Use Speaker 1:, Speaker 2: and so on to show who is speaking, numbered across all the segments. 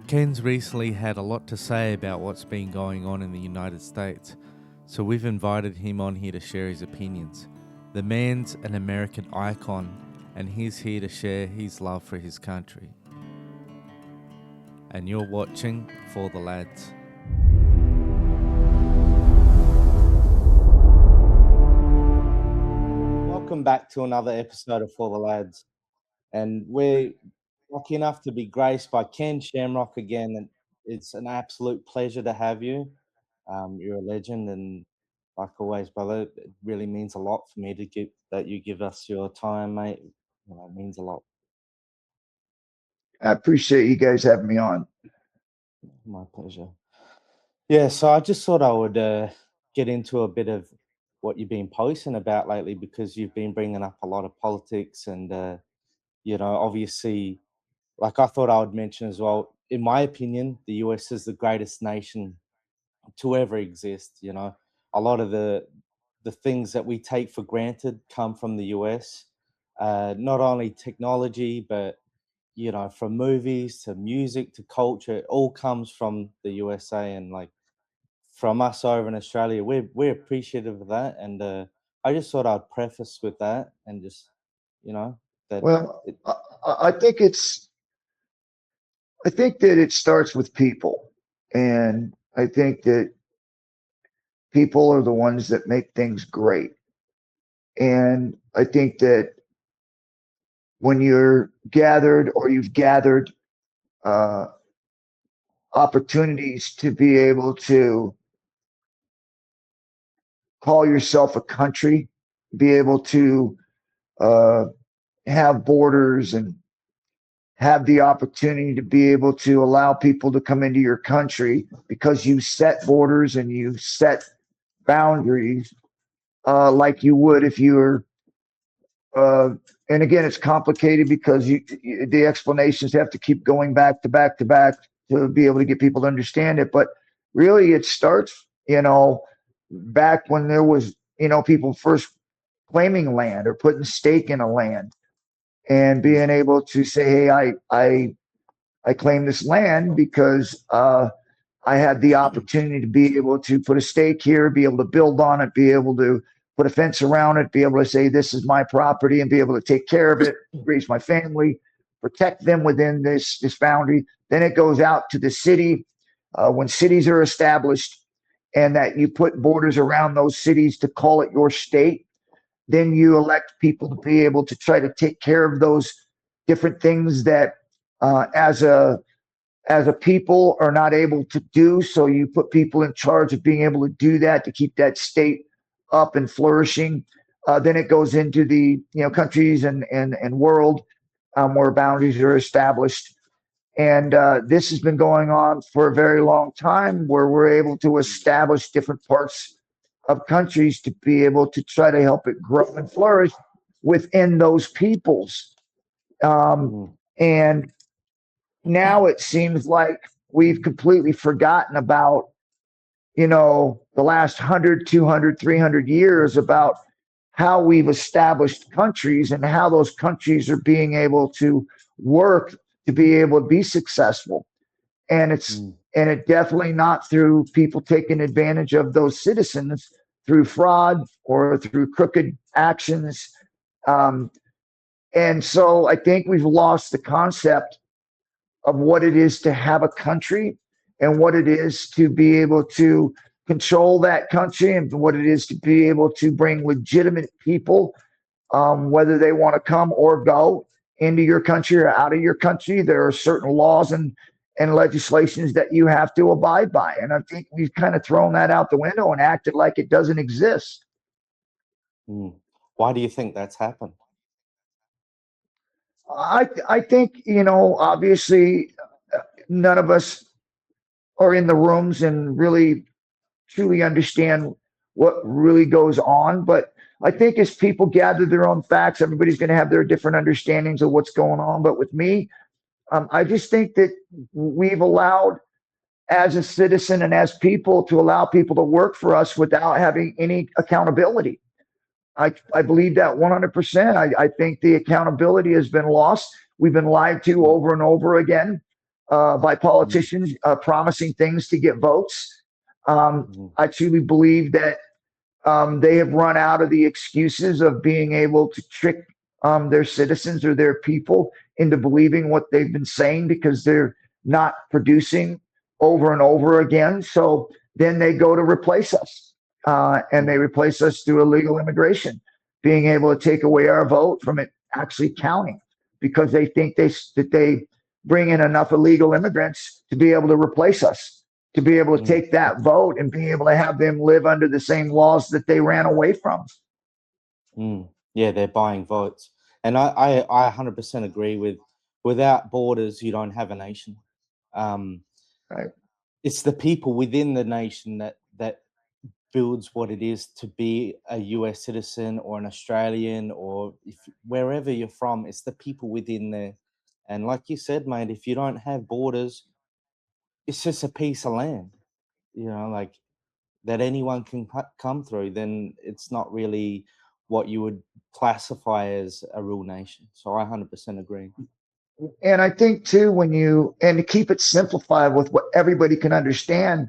Speaker 1: Ken's recently had a lot to say about what's been going on in the United States, so we've invited him on here to share his opinions. The man's an American icon, and he's here to share his love for his country. And you're watching For the Lads.
Speaker 2: Welcome back to another episode of For the Lads. And we're lucky enough to be graced by Ken Shamrock again. And it's an absolute pleasure to have you. You're a legend, and like always, brother, it really means a lot for me that you give us your time, mate. It means a lot.
Speaker 3: I appreciate you guys having me on.
Speaker 2: My pleasure. Yeah, so I just thought I would get into a bit of what you've been posting about lately, because you've been bringing up a lot of politics and, obviously, like I thought I would mention as well, in my opinion, the US is the greatest nation to ever exist. A lot of the things that we take for granted come from the US, not only technology, but from movies to music to culture, it all comes from the USA. And like from us over in Australia, we're appreciative of that. And I just thought I'd preface with that and just that.
Speaker 3: Well, I think that it starts with people, and I think that people are the ones that make things great. And I think that when you're gathered, or you've gathered opportunities to be able to call yourself a country, be able to have borders and have the opportunity to be able to allow people to come into your country because you set borders and you set boundaries like you would if you were and again, it's complicated because the explanations have to keep going back to back to back to be able to get people to understand it. But really it starts back when there was people first claiming land or putting stake in a land and being able to say, hey, I claim this land because I had the opportunity to be able to put a stake here, be able to build on it, be able to put a fence around it, be able to say this is my property and be able to take care of it, raise my family, protect them within this boundary. Then it goes out to the city when cities are established, and that you put borders around those cities to call it your state. Then you elect people to be able to try to take care of those different things that as a people are not able to do. So you put people in charge of being able to do that, to keep that state up and flourishing. Then it goes into the countries and world where boundaries are established. And this has been going on for a very long time, where we're able to establish different parts of countries to be able to try to help it grow and flourish within those peoples. And now it seems like we've completely forgotten about, the last 100, 200, 300 years about how we've established countries and how those countries are being able to work to be able to be successful. And it definitely not through people taking advantage of those citizens through fraud or through crooked actions. And so I think we've lost the concept of what it is to have a country and what it is to be able to control that country and what it is to be able to bring legitimate people, whether they want to come or go into your country or out of your country. There are certain laws and legislations that you have to abide by. And I think we've kind of thrown that out the window and acted like it doesn't exist.
Speaker 2: Why do you think that's happened?
Speaker 3: I think, obviously none of us are in the rooms and really truly understand what really goes on. But I think as people gather their own facts, everybody's going to have their different understandings of what's going on. But with me, I just think that we've allowed, as a citizen and as people, to allow people to work for us without having any accountability. I believe that 100%. I think the accountability has been lost. We've been lied to over and over again. by politicians promising things to get votes. I truly believe that they have run out of the excuses of being able to trick their citizens or their people into believing what they've been saying because they're not producing over and over again. So then they go to replace us, and they replace us through illegal immigration, being able to take away our vote from it actually counting because they think that they bring in enough illegal immigrants to be able to replace us, to be able to take that vote and be able to have them live under the same laws that they ran away from.
Speaker 2: Yeah, they're buying votes. And I 100% agree with, without borders, you don't have a nation.
Speaker 3: Right.
Speaker 2: It's the people within the nation that builds what it is to be a US citizen or an Australian, or wherever you're from, it's the people within there. And like you said, mate, if you don't have borders, it's just a piece of land, like that anyone can come through, then it's not really what you would classify as a real nation. So I 100% agree.
Speaker 3: And I think too, and to keep it simplified with what everybody can understand,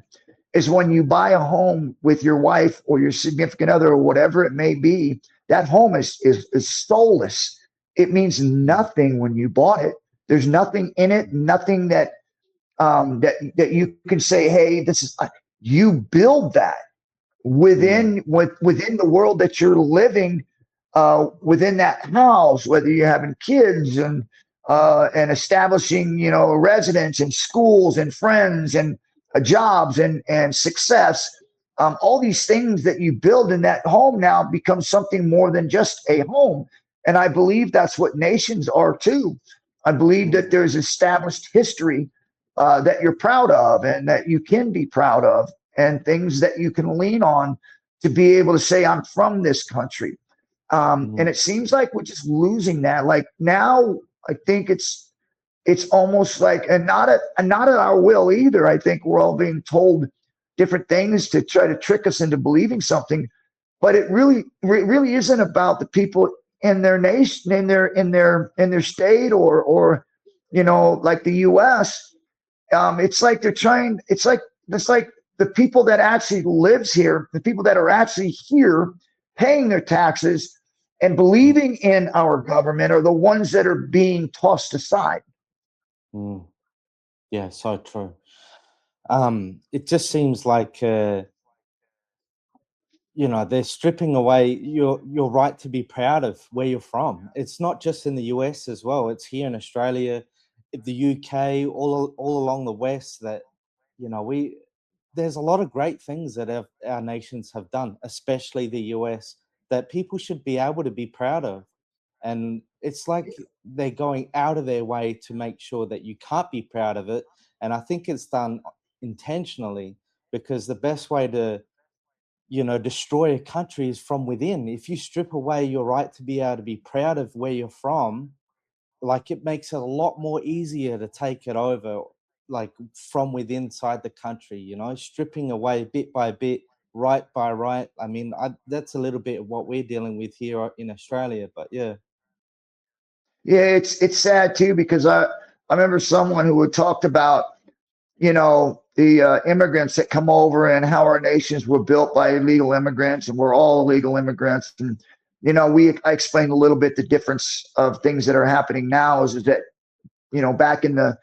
Speaker 3: is when you buy a home with your wife or your significant other or whatever it may be, that home is soulless. It means nothing when you bought it. There's nothing in it, nothing that that you can say, hey, this is, you build that within the world that you're living within that house, whether you're having kids and establishing, residence and schools and friends and jobs and success. All these things that you build in that home now become something more than just a home. And I believe that's what nations are too. I believe that there's established history that you're proud of and that you can be proud of, and things that you can lean on to be able to say, I'm from this country. And it seems like we're just losing that. Like now, I think it's almost like, and not at our will either. I think we're all being told different things to try to trick us into believing something, but it really isn't about the people in their nation, in their state, or like the U.S. It's like they're trying. It's like the people that actually lives here, the people that are actually here, paying their taxes and believing in our government, are the ones that are being tossed aside.
Speaker 2: Yeah, so true. It just seems like they're stripping away your right to be proud of where you're from. It's not just in the US as well. It's here in Australia, the UK, all along the West. That there's a lot of great things that our nations have done, especially the US, that people should be able to be proud of. And it's like they're going out of their way to make sure that you can't be proud of it. And I think it's done intentionally, because the best way to destroy a country is from within. If you strip away your right to be able to be proud of where you're from, like, it makes it a lot more easier to take it over, like from within inside the country, stripping away bit by bit, right by right. I mean, that's a little bit of what we're dealing with here in Australia, but yeah.
Speaker 3: Yeah, it's sad too, because I remember someone who had talked about, the immigrants that come over and how our nations were built by illegal immigrants, and we're all illegal immigrants. And I explained a little bit the difference of things that are happening now is that back in the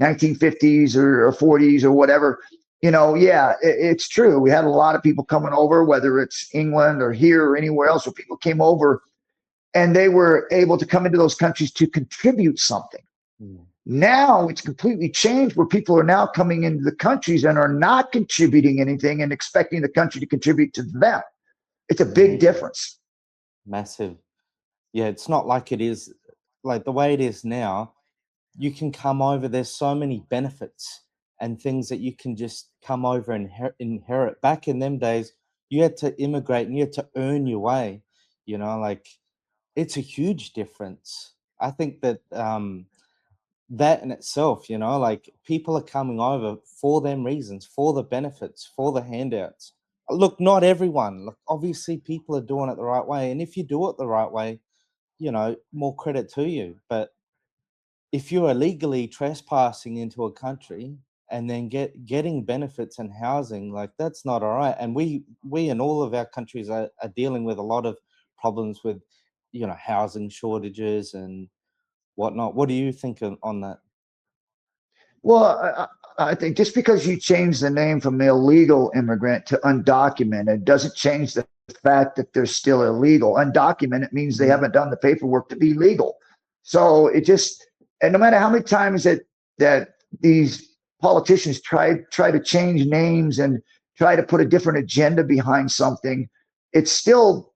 Speaker 3: 1950s or 40s or whatever, it's true. We had a lot of people coming over, whether it's England or here or anywhere else, where people came over and they were able to come into those countries to contribute something. Now it's completely changed, where people are now coming into the countries and are not contributing anything and expecting the country to contribute to them. It's a big difference.
Speaker 2: Massive. Yeah, it's not like it is, like the way it is now. You can come over, there's so many benefits and things that you can just come over and inherit. Back in them days, you had to immigrate and you had to earn your way, like, it's a huge difference. I think that that in itself, like, people are coming over for them reasons, for the benefits, for the handouts. Look, not everyone. Look, obviously people are doing it the right way, and if you do it the right way, more credit to you. But if you're illegally trespassing into a country and then getting benefits and housing, like that's not all right. And we in all of our countries are dealing with a lot of problems with, you know, housing shortages and whatnot. What do you think on that?
Speaker 3: Well, I think just because you change the name from illegal immigrant to undocumented doesn't change the fact that they're still illegal. Undocumented means they haven't done the paperwork to be legal. So it just, and no matter how many times that these politicians try to change names and try to put a different agenda behind something, it's still,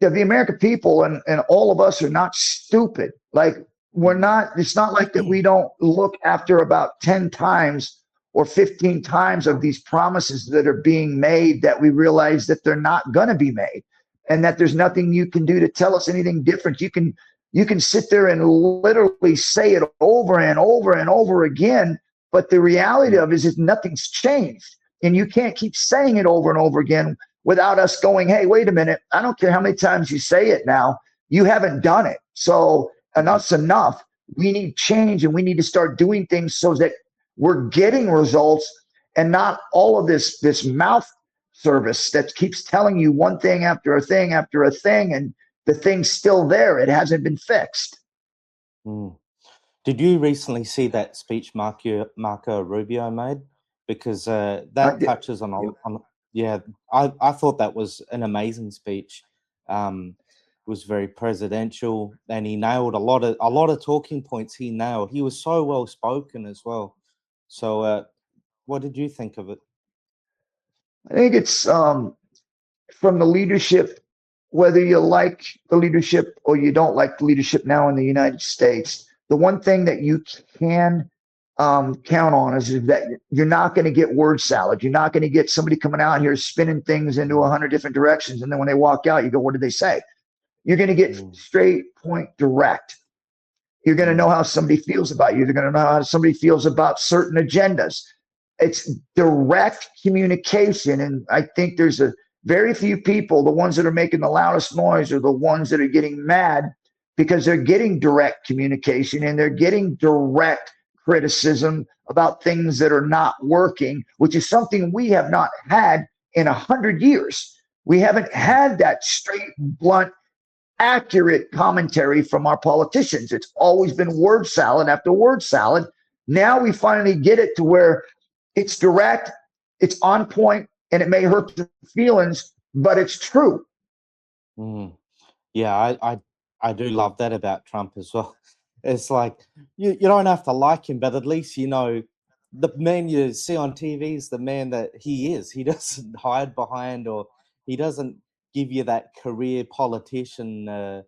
Speaker 3: the American people and all of us are not stupid. Like, we're not, it's not like that we don't look after about 10 times or 15 times of these promises that are being made that we realize that they're not going to be made, and that there's nothing you can do to tell us anything different. You can sit there and literally say it over and over and over again, but the reality of it is nothing's changed. And you can't keep saying it over and over again without us going, hey, wait a minute, I don't care how many times you say it now, you haven't done it. So enough's enough. We need change, and we need to start doing things so that we're getting results, and not all of this mouth service that keeps telling you one thing after a thing after a thing, and the thing's still there. It hasn't been fixed.
Speaker 2: Did you recently see that speech Marco Rubio made? Because that touches on yeah, I thought that was an amazing speech. It was very presidential, and he nailed a lot of talking points. He nailed. He was so well spoken as well. So, what did you think of it?
Speaker 3: I think it's from the leadership, whether you like the leadership or you don't like the leadership now in the United States, the one thing that you can count on is that you're not going to get word salad. You're not going to get somebody coming out here spinning things into 100 different directions, and then when they walk out, you go, what did they say? You're going to get straight, point, direct. You're going to know how somebody feels about you. You're going to know how somebody feels about certain agendas. It's direct communication. And I think there's a very few people, the ones that are making the loudest noise are the ones that are getting mad, because they're getting direct communication and they're getting direct criticism about things that are not working, which is something we have not had in 100 years. We haven't had that straight, blunt, accurate commentary from our politicians. It's always been word salad after word salad. Now we finally get it to where it's direct, it's on point, and it may hurt the feelings, but it's true.
Speaker 2: Yeah, I do love that about Trump as well. It's like you don't have to like him, but at least you know the man you see on TV is the man that he is. He doesn't hide behind, or he doesn't give you that career politician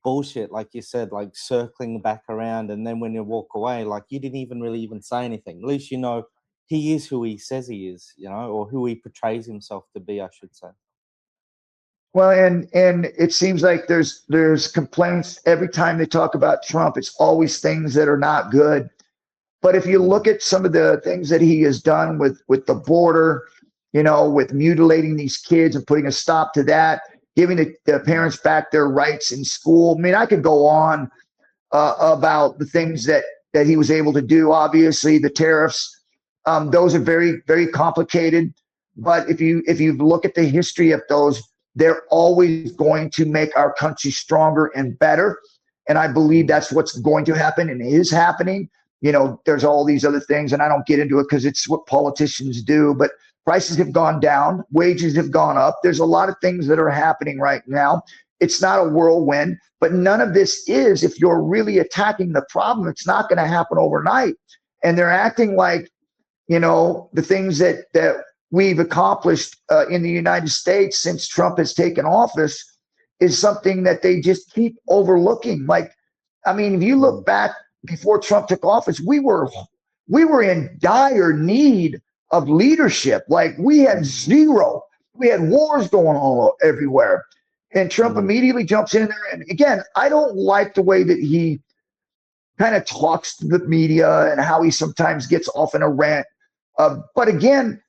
Speaker 2: bullshit, like you said, like circling back around, and then when you walk away, like you didn't even really say anything. At least you know he is who he says he is, you know, or who he portrays himself to be, I should say.
Speaker 3: Well, and it seems like there's complaints every time they talk about Trump. It's always things that are not good. But if you look at some of the things that he has done with the border, you know, with mutilating these kids and putting a stop to that, giving the parents back their rights in school. I mean, I could go on about the things that he was able to do. Obviously, the tariffs, those are very, very complicated. But if you look at the history of those, they're always going to make our country stronger and better. And I believe that's what's going to happen and is happening. You know, there's all these other things, and I don't get into it because it's what politicians do, but prices have gone down, wages have gone up. There's a lot of things that are happening right now. It's not a whirlwind, but none of this is, if you're really attacking the problem, it's not going to happen overnight. And they're acting like, you know, the things that we've accomplished in the United States since Trump has taken office is something that they just keep overlooking. Like, I mean, if you look back before Trump took office, we were in dire need of leadership. Like, we had zero. We had wars going on everywhere. And Trump immediately jumps in there. And again, I don't like the way that he kind of talks to the media and how he sometimes gets off in a rant. But again,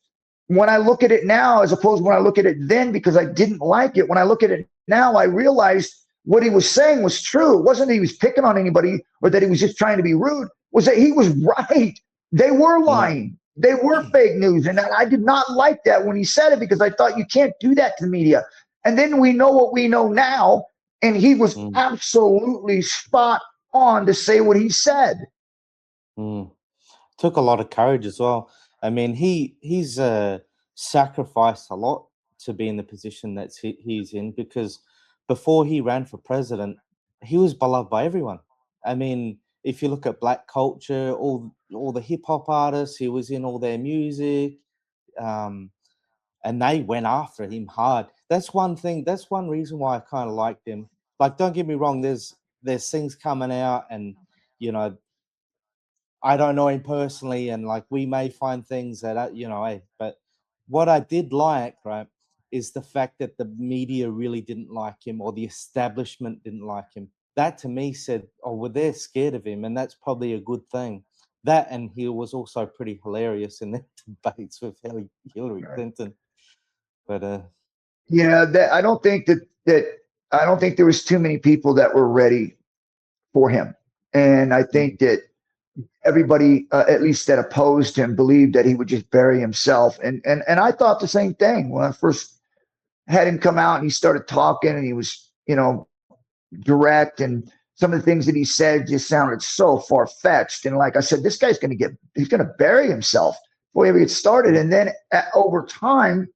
Speaker 3: when I look at it now, as opposed to when I look at it then, because I didn't like it, when I look at it now, I realized what he was saying was true. It wasn't that he was picking on anybody or that he was just trying to be rude, was that he was right. They were lying. They were fake news. And I did not like that when he said it, because I thought you can't do that to the media. And then we know what we know now. And he was absolutely spot on to say what he said.
Speaker 2: Took a lot of courage as well. I mean, he's sacrificed a lot to be in the position that he's in, because before he ran for president, he was beloved by everyone. I mean, if you look at black culture, all the hip hop artists, he was in all their music, and they went after him hard. That's one thing. That's one reason why I kind of liked him. Like, don't get me wrong. There's things coming out, and you know, I don't know him personally, and like we may find things that hey, but what I did like, right, is the fact that the media really didn't like him, or the establishment didn't like him. That to me said, oh, well, they're scared of him, and that's probably a good thing. That, and he was also pretty hilarious in the debates with Hillary Clinton. But
Speaker 3: yeah, I don't think I don't think there was too many people that were ready for him, and I think that everybody, at least that opposed him, believed that he would just bury himself. And I thought the same thing when I first had him come out and he started talking, and he was, direct, and some of the things that he said just sounded so far-fetched. And like I said, this guy's he's going to bury himself before he ever gets started. And then over time,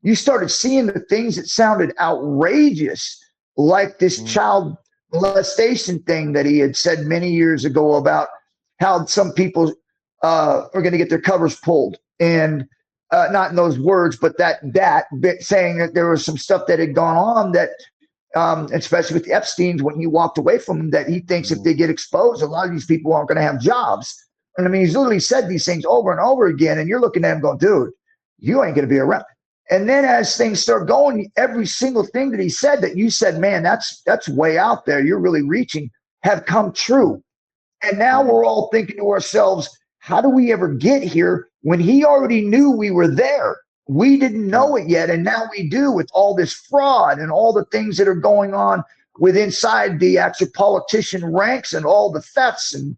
Speaker 3: you started seeing the things that sounded outrageous, like this child molestation thing that he had said many years ago about how some people are going to get their covers pulled, and not in those words, but that bit, saying that there was some stuff that had gone on that, especially with the Epsteins, when he walked away from them, that he thinks if they get exposed, a lot of these people aren't going to have jobs. And I mean, he's literally said these things over and over again, and you're looking at him going, dude, you ain't going to be around. And then as things start going, every single thing that he said that you said, man, that's way out there, you're really reaching, have come true. And now we're all thinking to ourselves, how do we ever get here when he already knew we were there? We didn't know it yet, and now we do, with all this fraud and all the things that are going on with inside the actual politician ranks, and all the thefts and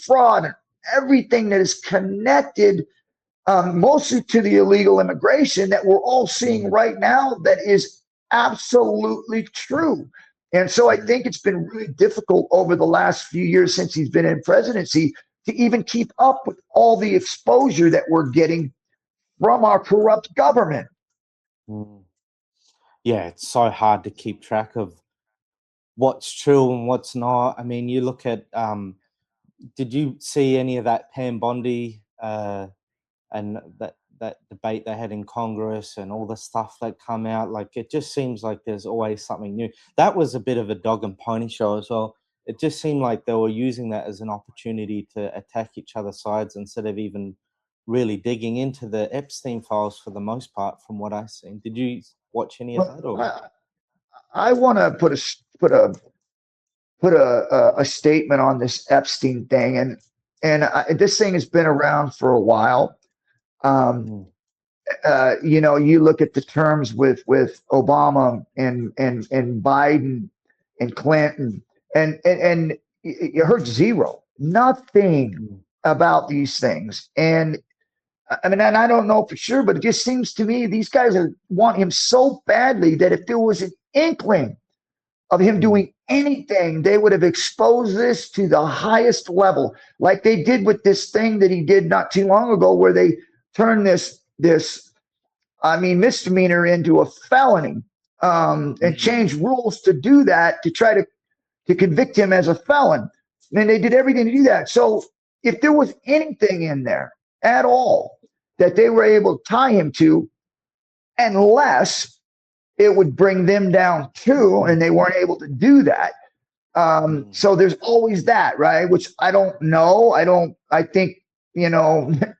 Speaker 3: fraud and everything that is connected, mostly to the illegal immigration that we're all seeing right now, that is absolutely true. And so I think it's been really difficult over the last few years since he's been in presidency to even keep up with all the exposure that we're getting from our corrupt government.
Speaker 2: Yeah, it's so hard to keep track of what's true and what's not. I mean, you look at, did you see any of that Pam Bondi and that debate they had in Congress, and all the stuff that come out? Like, it just seems like there's always something new. That was a bit of a dog and pony show as well. It just seemed like they were using that as an opportunity to attack each other's sides, instead of even really digging into the Epstein files for the most part, from what I've seen. Did you watch any of that? Or?
Speaker 3: I want to put a statement on this Epstein thing, and this thing has been around for a while. You look at the terms with Obama and Biden and Clinton, and you heard nothing about these things. And I mean, and I don't know for sure, but it just seems to me these guys want him so badly that if there was an inkling of him doing anything, they would have exposed this to the highest level, like they did with this thing that he did not too long ago, where they turned this misdemeanor into a felony, and changed rules to do that, to try to convict him as a felon. And they did everything to do that. So if there was anything in there at all that they were able to tie him to, unless it would bring them down too, and they weren't able to do that. So there's always that, right? Which I don't know. I think,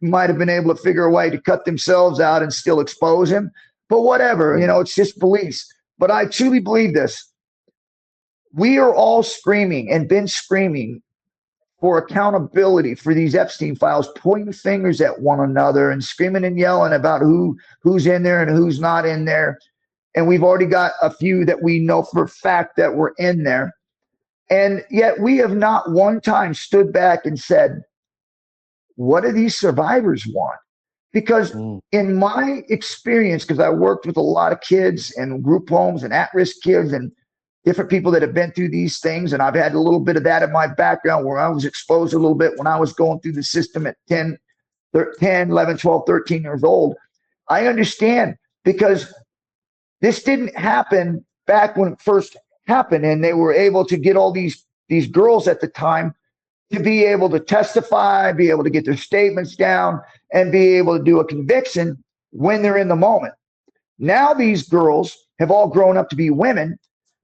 Speaker 3: might have been able to figure a way to cut themselves out and still expose him. But whatever, it's just beliefs. But I truly believe this. We are all screaming and been screaming for accountability for these Epstein files, pointing fingers at one another and screaming and yelling about who's in there and who's not in there. and we've already got a few that we know for a fact that were in there. And yet we have not one time stood back and said, what do these survivors want? Because in my experience, because I worked with a lot of kids and group homes and at-risk kids and different people that have been through these things, and I've had a little bit of that in my background where I was exposed a little bit when I was going through the system at 10, 11, 12, 13 years old. I understand, because this didn't happen back when it first happened, and they were able to get all these girls at the time to be able to testify, be able to get their statements down, and be able to do a conviction when they're in the moment. Now these girls have all grown up to be women.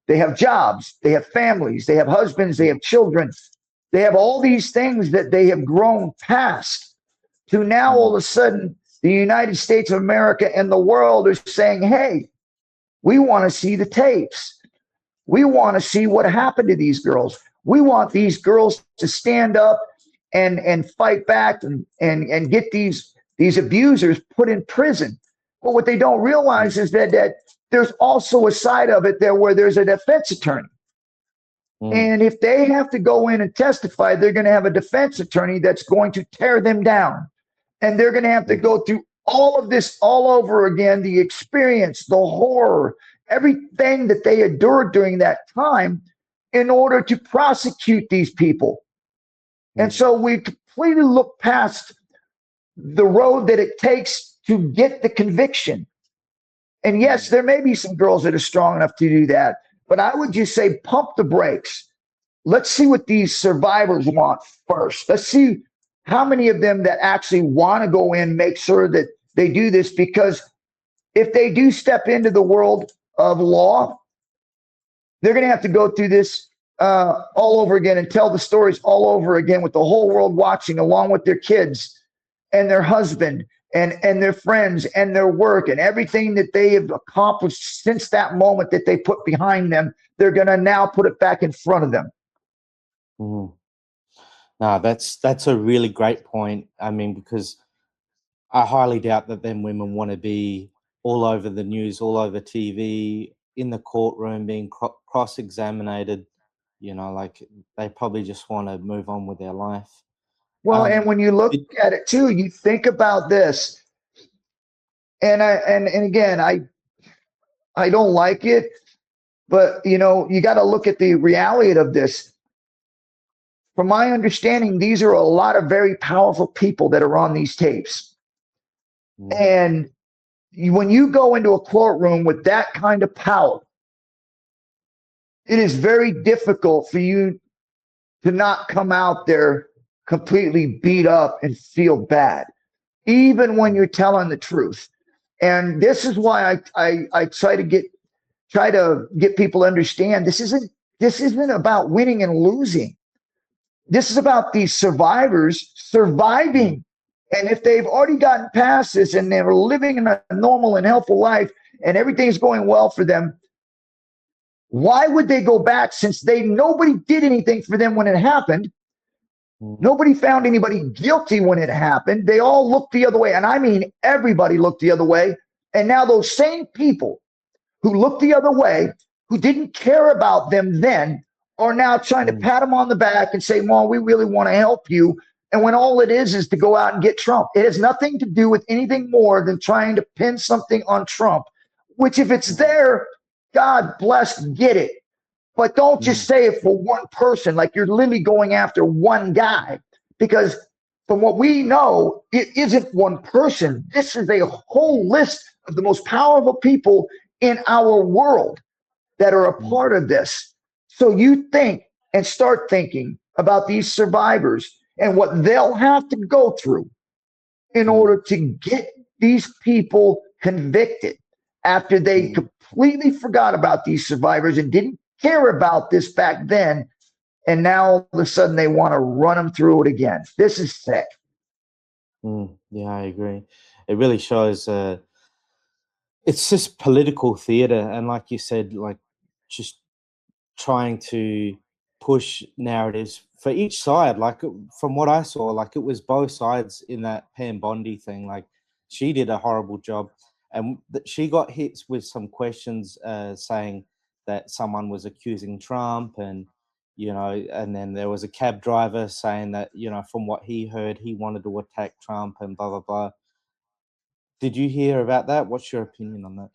Speaker 3: They have jobs, they have families, they have husbands, they have children. They have all these things that they have grown past, to now all of a sudden the United States of America and the world are saying, hey, we want to see the tapes. We want to see what happened to these girls. We want these girls to stand up and fight back and get these abusers put in prison. But what they don't realize is that there's also a side of it there where there's a defense attorney. And if they have to go in and testify, they're going to have a defense attorney that's going to tear them down. And they're going to have to go through all of this all over again, the experience, the horror, everything that they endured during that time in order to prosecute these people. And so we completely look past the road that it takes to get the conviction. And yes, there may be some girls that are strong enough to do that, but I would just say pump the brakes. Let's see what these survivors want first. Let's see how many of them that actually want to go in, make sure that they do this, because if they do step into the world of law, they're going to have to go through this all over again and tell the stories all over again with the whole world watching, along with their kids and their husband and their friends and their work and everything that they have accomplished since that moment that they put behind them. They're going to now put it back in front of them.
Speaker 2: No, that's a really great point. I mean, because I highly doubt that them women want to be all over the news, all over TV, in the courtroom, being cross-examined. You know, like, they probably just want to move on with their life.
Speaker 3: Well, and when you look at it too, you think about this, and again, I don't like it, but you know, you got to look at the reality of this. From my understanding, these are a lot of very powerful people that are on these tapes. And when you go into a courtroom with that kind of power, it is very difficult for you to not come out there completely beat up and feel bad, even when you're telling the truth. And this is why I try to get people to understand this isn't about winning and losing. This is about these survivors surviving. And if they've already gotten past this and they're living in a normal and healthful life and everything's going well for them, why would they go back, since nobody did anything for them when it happened? Nobody found anybody guilty when it happened. They all looked the other way. And I mean, everybody looked the other way. And now those same people who looked the other way, who didn't care about them then, are now trying to pat them on the back and say, well, we really want to help you. And when all it is to go out and get Trump. It has nothing to do with anything more than trying to pin something on Trump, which if it's there, God bless, get it. But don't just say it for one person, like you're literally going after one guy. Because from what we know, it isn't one person. This is a whole list of the most powerful people in our world that are a part of this. So you think and start thinking about these survivors and what they'll have to go through in order to get these people convicted after they completely forgot about these survivors and didn't care about this back then, and now all of a sudden they want to run them through it again. This is sick.
Speaker 2: Yeah, I agree. It really shows it's just political theater, and like you said, like, just trying to push narratives for each side. Like, from what I saw, like, it was both sides in that Pam Bondi thing. Like, she did a horrible job. and she got hit with some questions saying that someone was accusing Trump, and and then there was a cab driver saying that from what he heard, he wanted to attack Trump and blah blah blah. Did you hear about that? What's your opinion on that?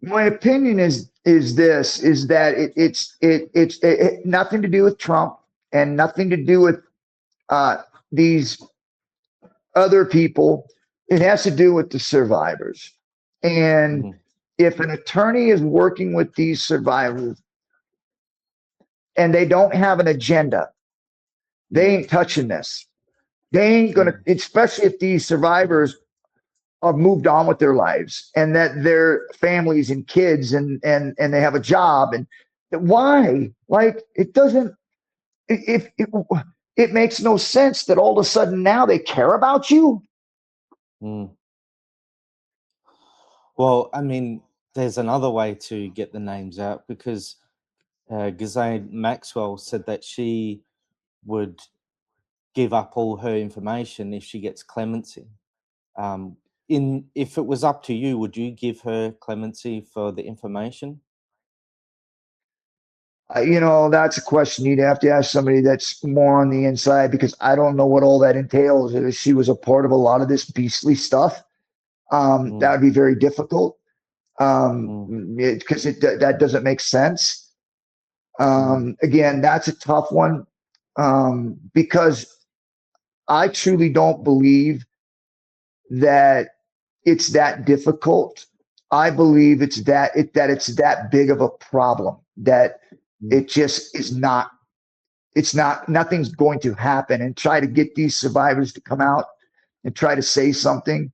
Speaker 3: My opinion is that it's nothing to do with Trump and nothing to do with these other people. It has to do with the survivors. And if an attorney is working with these survivors and they don't have an agenda, they ain't touching this. They ain't gonna, especially if these survivors are moved on with their lives and that their families and kids and they have a job. And why? Like, it doesn't, it makes no sense that all of a sudden now they care about you.
Speaker 2: Well, I mean, there's another way to get the names out, because Ghislaine Maxwell said that she would give up all her information if she gets clemency. If it was up to you, would you give her clemency for the information?
Speaker 3: That's a question you'd have to ask somebody that's more on the inside, because I don't know what all that entails. If she was a part of a lot of this beastly stuff, that would be very difficult, because that doesn't make sense. Again, that's a tough one, because I truly don't believe that it's that difficult. I believe it's that big of a problem that it just is not. Nothing's going to happen. And try to get these survivors to come out and try to say something,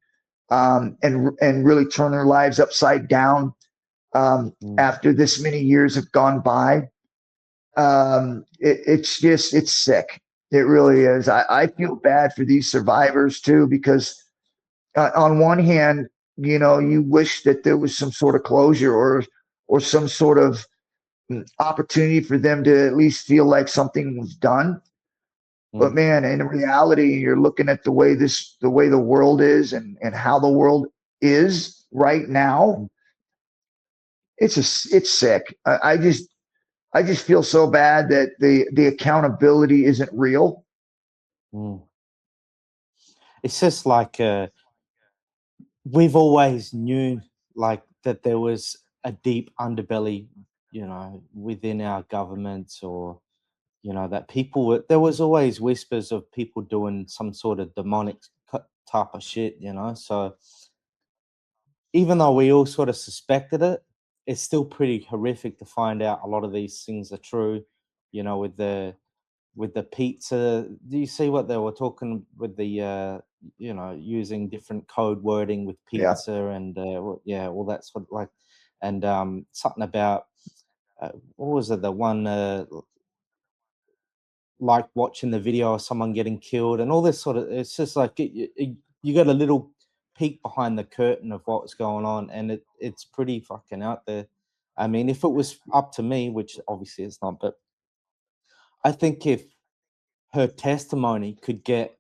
Speaker 3: and really turn their lives upside down after this many years have gone by. It's sick. It really is. I feel bad for these survivors too, because on one hand, you wish that there was some sort of closure or some sort of opportunity for them to at least feel like something was done. But man, in reality, you're looking at the way the world is and how the world is right now. It's sick. I just feel so bad that the accountability isn't real.
Speaker 2: It's just like we've always knew like that there was a deep underbelly, within our governments, or that there was always whispers of people doing some sort of demonic type of shit, so even though we all sort of suspected it, it's still pretty horrific to find out a lot of these things are true, with the pizza. Do you see what they were talking with the using different code wording with pizza? And all that sort of like, and something about what was it, the one like watching the video of someone getting killed and all this sort of, it's just like you got a little peek behind the curtain of what's going on, and it's pretty fucking out there. I mean, if it was up to me, which obviously it's not, but I think if her testimony could get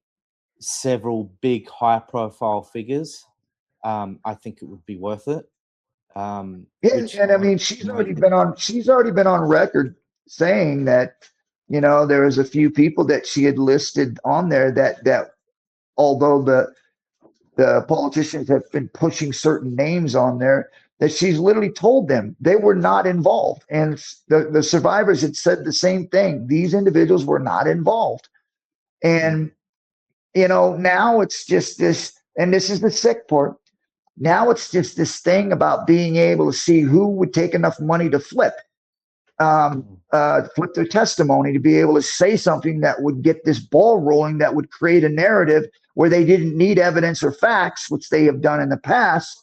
Speaker 2: several big high profile figures, I think it would be worth it.
Speaker 3: And I mean, she's already been on record saying that, there was a few people that she had listed on there that although the politicians have been pushing certain names on there, that she's literally told them they were not involved. And the survivors had said the same thing. These individuals were not involved. And, now it's just this, and this is the sick part. Now it's just this thing about being able to see who would take enough money to flip their testimony, to be able to say something that would get this ball rolling, that would create a narrative where they didn't need evidence or facts, which they have done in the past,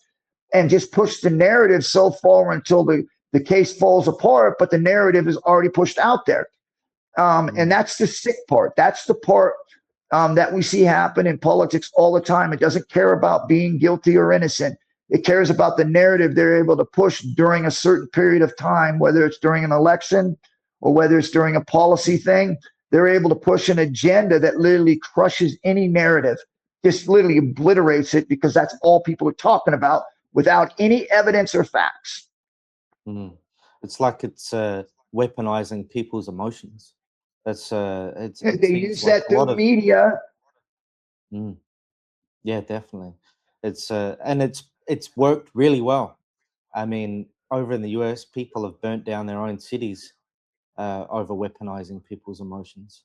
Speaker 3: and just push the narrative so far until the case falls apart, but the narrative is already pushed out there. And that's the sick part. That's the part that we see happen in politics all the time. It doesn't care about being guilty or innocent. It cares about the narrative they're able to push during a certain period of time, whether it's during an election or whether it's during a policy thing. They're able to push an agenda that literally crushes any narrative, just literally obliterates it, because that's all people are talking about without any evidence or facts.
Speaker 2: It's like it's weaponizing people's emotions. That's it
Speaker 3: They
Speaker 2: seems
Speaker 3: use
Speaker 2: like
Speaker 3: that
Speaker 2: a lot
Speaker 3: through
Speaker 2: of
Speaker 3: media.
Speaker 2: yeah, definitely. It's and it's worked really well. I mean, over in the US, people have burnt down their own cities over weaponizing people's emotions,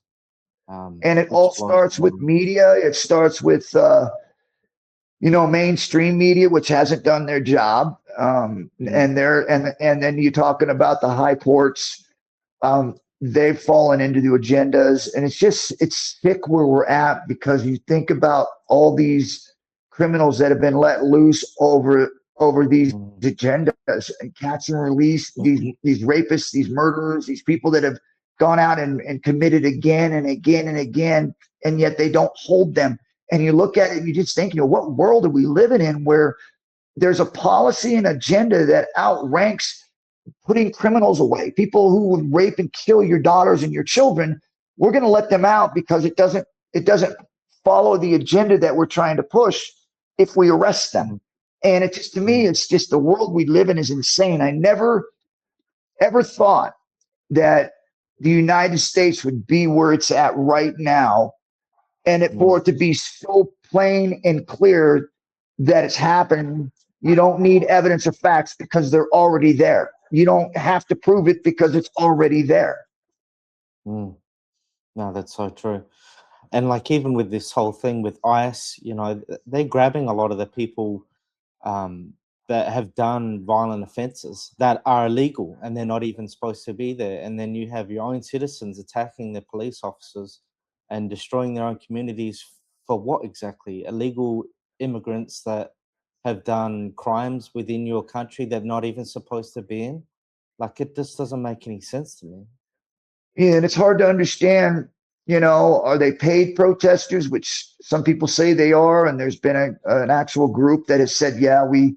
Speaker 3: And it
Speaker 2: which
Speaker 3: all
Speaker 2: blows
Speaker 3: starts
Speaker 2: my
Speaker 3: with
Speaker 2: mind.
Speaker 3: media. It starts with mainstream media, which hasn't done their job.
Speaker 2: Mm,
Speaker 3: And then you're talking about the high courts. They've fallen into the agendas, and it's sick where we're at, because you think about all these criminals that have been let loose over these
Speaker 2: mm,
Speaker 3: agendas, and catch and release these rapists, these murderers, these people that have gone out and committed again and again and again, and yet they don't hold them. And you look at it and you just think, what world are we living in where there's a policy and agenda that outranks putting criminals away, people who would rape and kill your daughters and your children. We're going to let them out because it doesn't follow the agenda that we're trying to push if we arrest them.
Speaker 2: mm,
Speaker 3: And it just, to me,
Speaker 2: mm,
Speaker 3: it's just, the world we live in is insane. I never ever thought that the United States would be where it's at right now, and for
Speaker 2: mm,
Speaker 3: it to be so plain and clear that it's happening. You don't need evidence or facts because they're already there. You don't have to prove it because it's already there.
Speaker 2: mm. No, that's so true. And like even with this whole thing with ICE, they're grabbing a lot of the people um, that have done violent offences that are illegal and they're not even supposed to be there. And then you have your own citizens attacking the police officers and destroying their own communities for what exactly? Illegal immigrants that have done crimes within your country they're not even supposed to be in. Like it just doesn't make any sense to me.
Speaker 3: And it's hard to understand, are they paid protesters, which some people say they are. And there's been an actual group that has said, yeah, we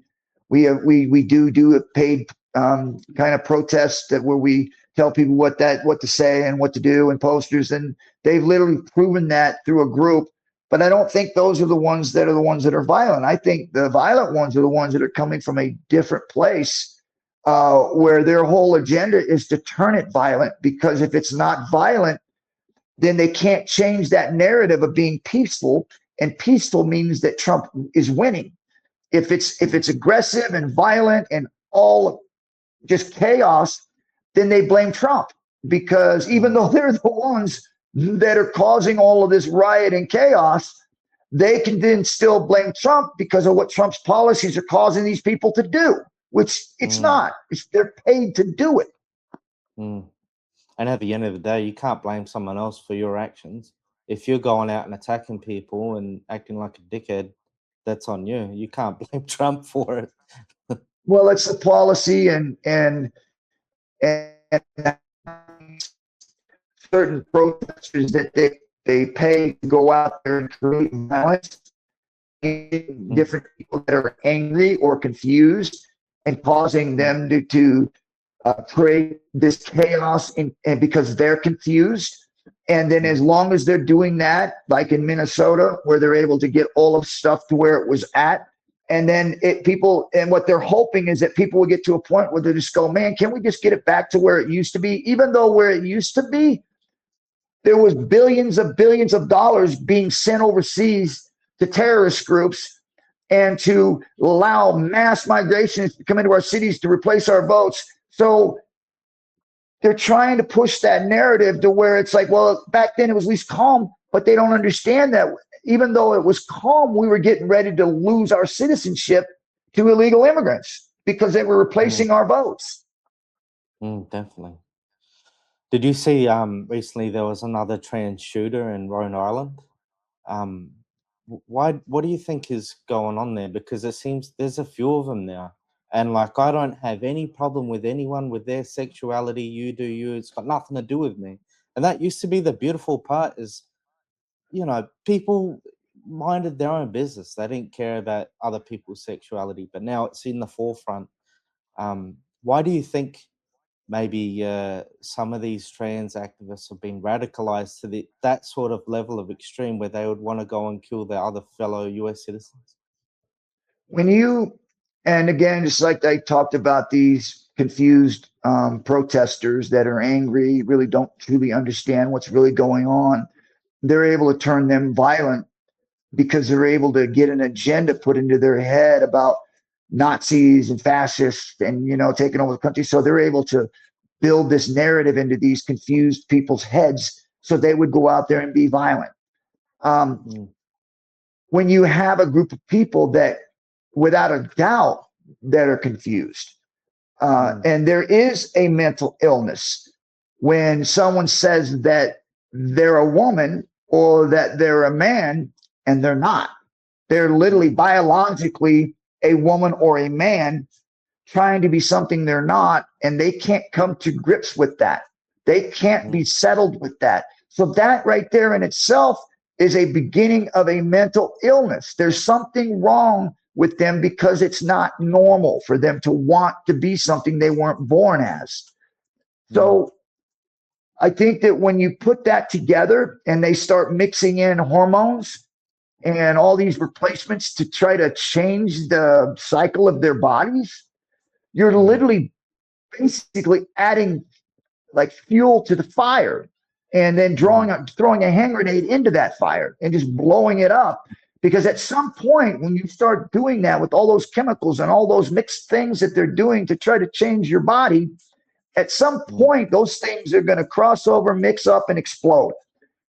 Speaker 3: do a paid kind of protest, that where we tell people what to say and what to do, and posters. And they've literally proven that through a group. But I don't think those are the ones that are violent. I think the violent ones are the ones that are coming from a different place, where their whole agenda is to turn it violent, because if it's not violent, then they can't change that narrative of being peaceful. And peaceful means that Trump is winning. If it's aggressive and violent and all just chaos, then they blame Trump, because even
Speaker 2: Mm,
Speaker 3: though they're the ones that are causing all of this riot and chaos, they can then still blame Trump because of what Trump's policies are causing these people to do, which it's
Speaker 2: mm,
Speaker 3: not. They're paid to do it.
Speaker 2: mm. And at the end of the day, you can't blame someone else for your actions. If you're going out and attacking people and acting like a dickhead, that's on you. You can't blame Trump for it.
Speaker 3: Well, it's the policy and certain protesters that they pay to go out there and create violence,
Speaker 2: Mm,
Speaker 3: different people that are angry or confused, and causing
Speaker 2: mm,
Speaker 3: them to create this chaos, and because they're confused. And then
Speaker 2: mm,
Speaker 3: as long as they're doing that, like in Minnesota, where they're able to get all of stuff to where it was at, and then people, and what they're hoping is that people will get to a point where they just go, man, can we just get it back to where it used to be? Even though where it used to be, there was billions of dollars being sent overseas to terrorist groups, and to allow mass migration to come into our cities to replace our votes. So they're trying to push that narrative to where it's like, well, back then it was at least calm, but they don't understand that even though it was calm, we were getting ready to lose our citizenship to illegal immigrants because they were
Speaker 2: mm,
Speaker 3: replacing our votes.
Speaker 2: definitely. Did you see recently there was another trans shooter in Rhode Island? Um, why? What do you think is going on there? Because it seems there's a few of them now, and like I don't have any problem with anyone with their sexuality. You do you. It's got nothing to do with me. And that used to be the beautiful part. Is people minded their own business. They didn't care about other people's sexuality. But now it's in the forefront. Why do you think maybe some of these trans activists have been radicalized to that sort of level of extreme where they would want to go and kill their other fellow US citizens?
Speaker 3: When you And again, just like I talked about these confused protesters that are angry, really don't truly understand what's really going on. They're able to turn them violent because they're able to get an agenda put into their head about Nazis and fascists and, you know, taking over the country. So they're able to build this narrative into these confused people's heads so they would go out there and be violent. When you have a group of people that, without a doubt, that are confused, and there is a mental illness when someone says that they're a woman or that they're a man and they're not. They're literally biologically a woman or a man trying to be something they're not, and they can't come to grips with that. They can't be settled with that. So that right there in itself is a beginning of a mental illness. There's something wrong with them because it's not normal for them to want to be something they weren't born as. So I think that when you put that together and they start mixing in hormones and all these replacements to try to change the cycle of their bodies, you're literally basically adding like fuel to the fire and then throwing a hand grenade into that fire and just blowing it up. Because at some point, when you start doing that with all those chemicals and all those mixed things that they're doing to try to change your body, at some point, those things are going to cross over, mix up, and explode.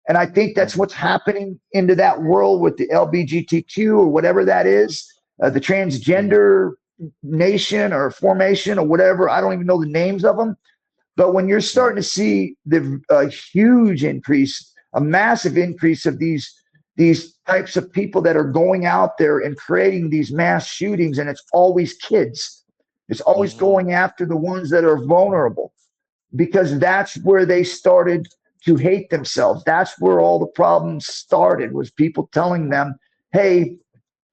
Speaker 3: And I think that's what's happening into that world with the LGBTQ or whatever that is, the transgender nation or formation or whatever. I don't even know the names of them. But when you're starting to see the huge increase, a massive increase of these types of people that are going out there and creating these mass shootings, and it's always kids. It's always going after the ones that are vulnerable, because that's where they started to hate themselves. That's where all the problems started, was people telling them, hey,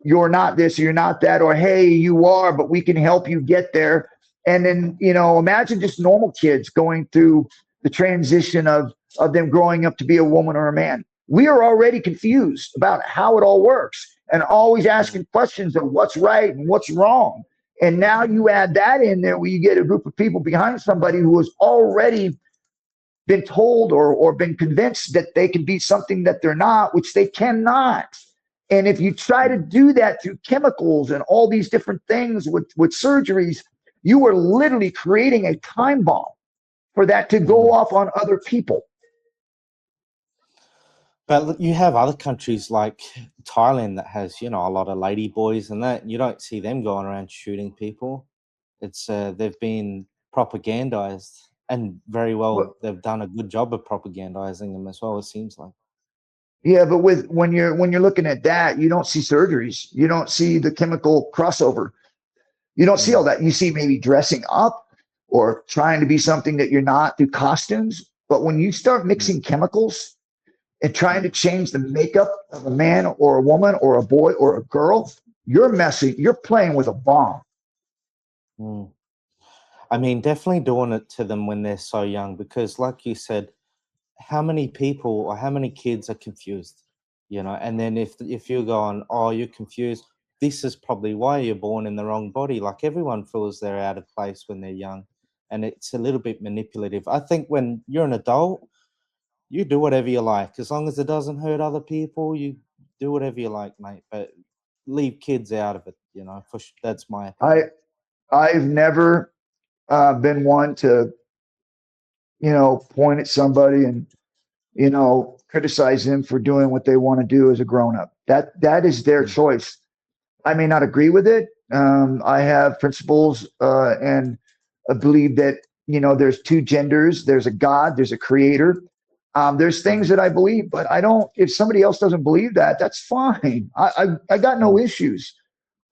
Speaker 3: you're not this, or you're not that, or hey, you are, but we can help you get there. And then, you know, imagine just normal kids going through the transition of them growing up to be a woman or a man. We are already confused about how it all works and always asking questions of what's right and what's wrong. And now you add that in there where you get a group of people behind somebody who has already been told or been convinced that they can be something that they're not, which they cannot. And if you try to do that through chemicals and all these different things with surgeries, you are literally creating a time bomb for that to go off on other people.
Speaker 2: But you have other countries like Thailand that has, you know, a lot of lady boys and that. You don't see them going around shooting people. It's they've been propagandized, and very well they've done a good job of propagandizing them as well, it seems like.
Speaker 3: Yeah, but when you're looking at that, you don't see surgeries. You don't see the chemical crossover. You don't see all that. You see maybe dressing up or trying to be something that you're not through costumes. But when you start mixing chemicals and trying to change the makeup of a man or a woman or a boy or a girl, you're playing with a bomb.
Speaker 2: I mean, definitely doing it to them when they're so young, because like you said, how many people or how many kids are confused, you know? And then if you're going, oh, you're confused, this is probably why you're born in the wrong body. Like, everyone feels they're out of place when they're young, and it's a little bit manipulative. I think when you're an adult, you do whatever you like. As long as it doesn't hurt other people, you do whatever you like, mate. But leave kids out of it, you know. That's my opinion.
Speaker 3: I've never been one to, you know, point at somebody and, you know, criticize them for doing what they want to do as a grown-up. That is their choice. I may not agree with it. I have principles and I believe that, you know, there's two genders. There's a God, there's a creator. There's things that I believe, but I don't, if somebody else doesn't believe that, that's fine. I got no issues.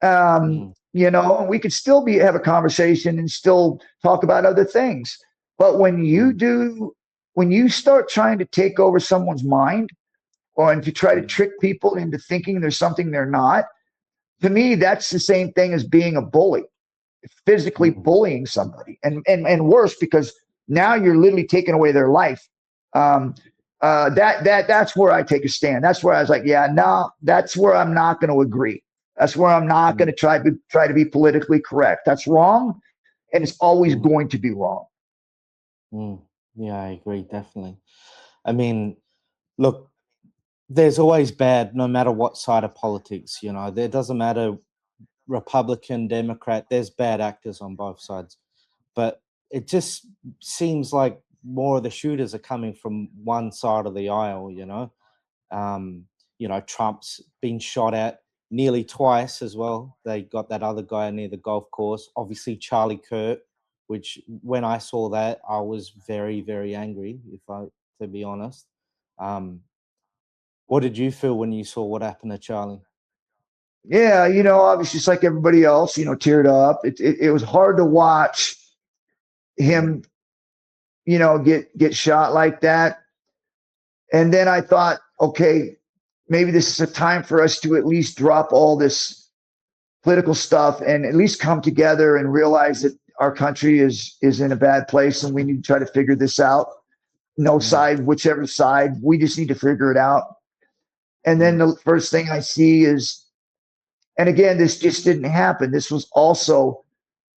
Speaker 3: You know, we could still have a conversation and still talk about other things. But when you start trying to take over someone's mind, or and to try to trick people into thinking there's something they're not, to me, that's the same thing as being a bully, physically bullying somebody, and worse, because now you're literally taking away their life. That's where I take a stand. That's where I was like, yeah, no, that's where I'm not going to agree. That's where I'm not going to try to be politically correct. That's wrong, and it's always going to be wrong.
Speaker 2: Yeah, I agree, definitely. I mean, look, there's always bad, no matter what side of politics. You know, there doesn't matter Republican, Democrat. There's bad actors on both sides, but it just seems like more of the shooters are coming from one side of the aisle. Trump's been shot at nearly twice as well. They got that other guy near the golf course. Obviously, Charlie Kirk, which when I saw that, I was very, very angry, to be honest. What did you feel when you saw what happened to Charlie?
Speaker 3: Yeah, obviously just like everybody else, teared up. It was hard to watch him, get shot like that. And then I thought, okay, maybe this is a time for us to at least drop all this political stuff and at least come together and realize that our country is in a bad place and we need to try to figure this out. No side, whichever side, we just need to figure it out. And then the first thing I see is, and again, this just didn't happen. This was also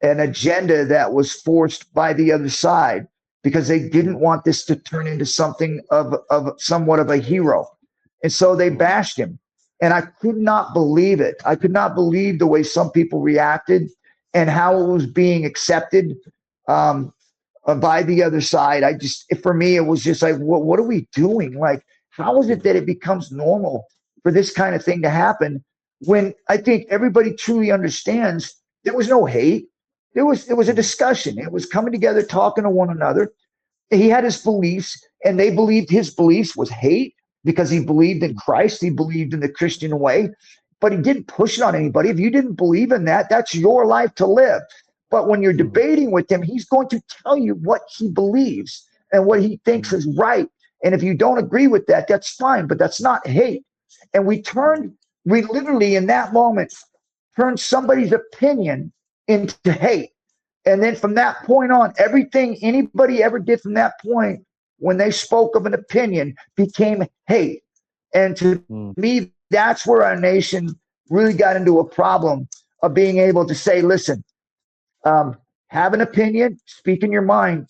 Speaker 3: an agenda that was forced by the other side because they didn't want this to turn into something of somewhat of a hero. And so they bashed him. And I could not believe it. I could not believe the way some people reacted and how it was being accepted by the other side. For me, it was just like, what are we doing? Like, how is it that it becomes normal for this kind of thing to happen when I think everybody truly understands there was no hate. It was a discussion. It was coming together, talking to one another. He had his beliefs, and they believed his beliefs was hate because he believed in Christ. He believed in the Christian way, but he didn't push it on anybody. If you didn't believe in that, that's your life to live. But when you're debating with him, he's going to tell you what he believes and what he thinks is right. And if you don't agree with that, that's fine, but that's not hate. And we literally in that moment turned somebody's opinion into hate. And then from that point on, everything anybody ever did from that point, when they spoke of an opinion, became hate. And to me, that's where our nation really got into a problem of being able to say, listen, have an opinion, speak in your mind